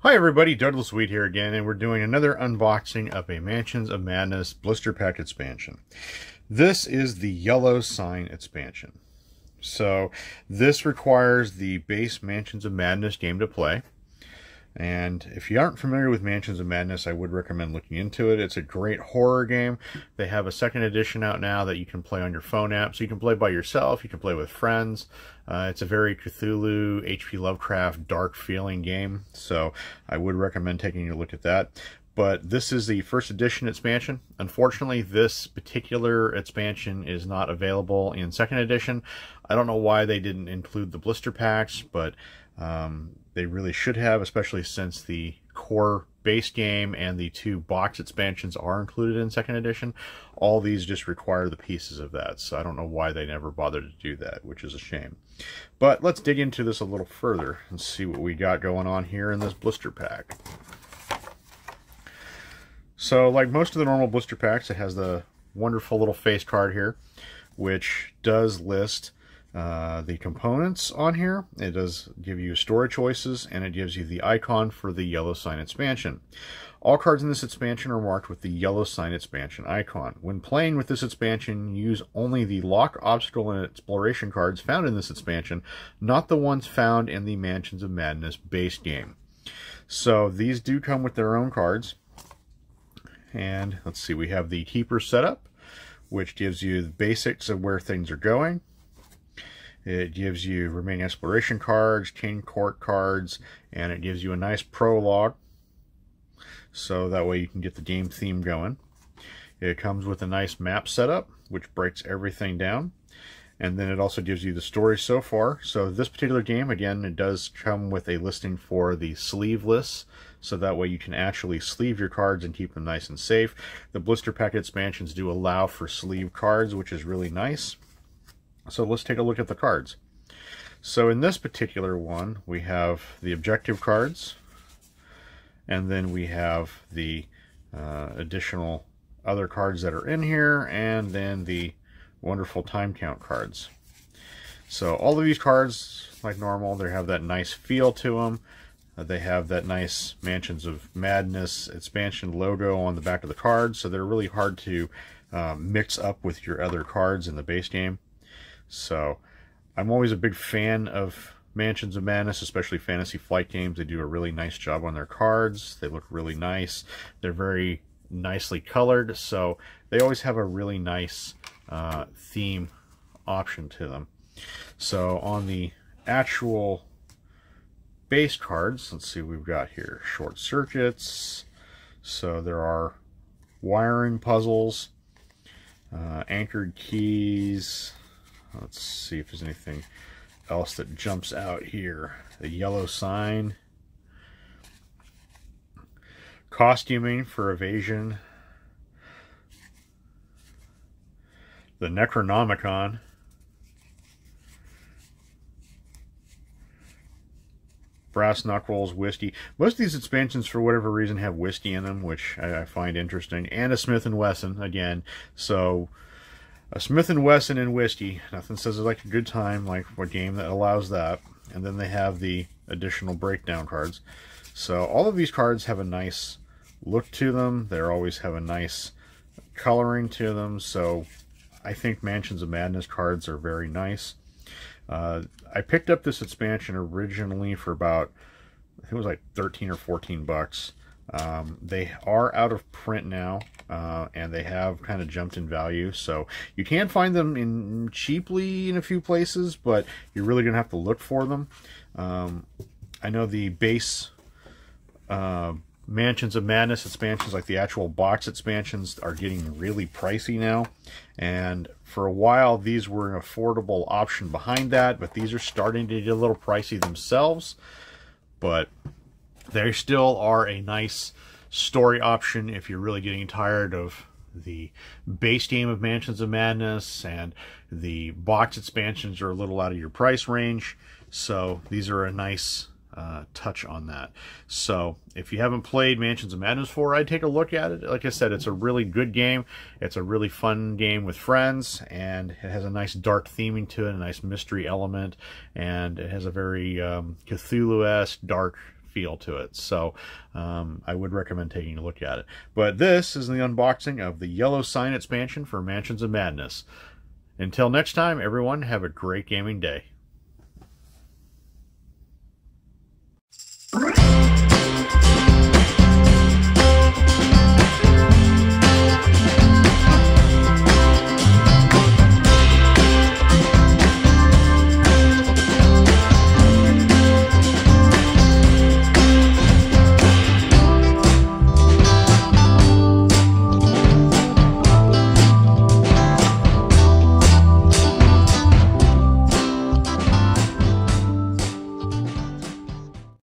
Hi everybody, Douglas Wheat here again, and we're doing another unboxing of a Mansions of Madness blister pack expansion. This is the Yellow Sign expansion. So this requires the base Mansions of Madness game to play. And if you aren't familiar with Mansions of Madness, I would recommend looking into it. It's a great horror game. They have a second edition out now that you can play on your phone app. So you can play by yourself, you can play with friends. It's a very Cthulhu, H.P. Lovecraft, dark feeling game. So I would recommend taking a look at that. But this is the first edition expansion. Unfortunately, this particular expansion is not available in second edition. I don't know why they didn't include the blister packs, but they really should have, especially since the core base game and the two box expansions are included in second edition. All these just require the pieces of that, so I don't know why they never bothered to do that, which is a shame. But let's dig into this a little further and see what we got going on here in this blister pack. So like most of the normal blister packs, it has the wonderful little face card here, which does list the components on here. It does give you store choices, and it gives you the icon for the Yellow Sign expansion. All cards in this expansion are marked with the Yellow Sign expansion icon. When playing with this expansion, use only the lock, obstacle, and exploration cards found in this expansion, not the ones found in the Mansions of Madness base game. So these do come with their own cards. And let's see, we have the Keeper setup, which gives you the basics of where things are going. It gives you remaining exploration cards, King Court cards, and it gives you a nice prologue, so that way you can get the game theme going. It comes with a nice map setup, which breaks everything down. And then it also gives you the story so far. So this particular game, again, it does come with a listing for the sleeve lists, so that way you can actually sleeve your cards and keep them nice and safe. The blister pack expansions do allow for sleeve cards, which is really nice. So let's take a look at the cards. So in this particular one, we have the objective cards, and then we have the additional other cards that are in here, and then the wonderful time count cards. So all of these cards, like normal, they have that nice feel to them. They have that nice Mansions of Madness expansion logo on the back of the cards, so they're really hard to mix up with your other cards in the base game. So I'm always a big fan of Mansions of Madness, especially Fantasy Flight games. They do a really nice job on their cards. They look really nice. They're very nicely colored, so they always have a really nice theme option to them. So on the actual base cards, let's see what we've got here. Short circuits. So there are wiring puzzles, anchored keys. Let's see if there's anything else that jumps out here. The Yellow Sign. Costuming for evasion. The Necronomicon. Brass knuckles, whiskey. Most of these expansions, for whatever reason, have whiskey in them, which I find interesting. And a Smith & Wesson, again. So a Smith & Wesson and whiskey. Nothing says it like a good time, like a game that allows that. And then they have the additional breakdown cards. So all of these cards have a nice look to them. They always have a nice coloring to them. So I think Mansions of Madness cards are very nice. I picked up this expansion originally for about, I think it was like 13 or 14 bucks. They are out of print now, and they have kind of jumped in value, so you can find them cheaply in a few places, but you're really gonna have to look for them. I know the base Mansions of Madness expansions, like the actual box expansions, are getting really pricey now, and for a while these were an affordable option behind that, but these are starting to get a little pricey themselves. But they still are a nice story option if you're really getting tired of the base game of Mansions of Madness, and the box expansions are a little out of your price range. So these are a nice touch on that. So if you haven't played Mansions of Madness before, I'd take a look at it. Like I said, it's a really good game. It's a really fun game with friends, and it has a nice dark theming to it, a nice mystery element, and it has a very Cthulhu-esque dark feel to it. So I would recommend taking a look at it. But this is the unboxing of the Yellow Sign expansion for Mansions of Madness. Until next time, everyone, have a great gaming day.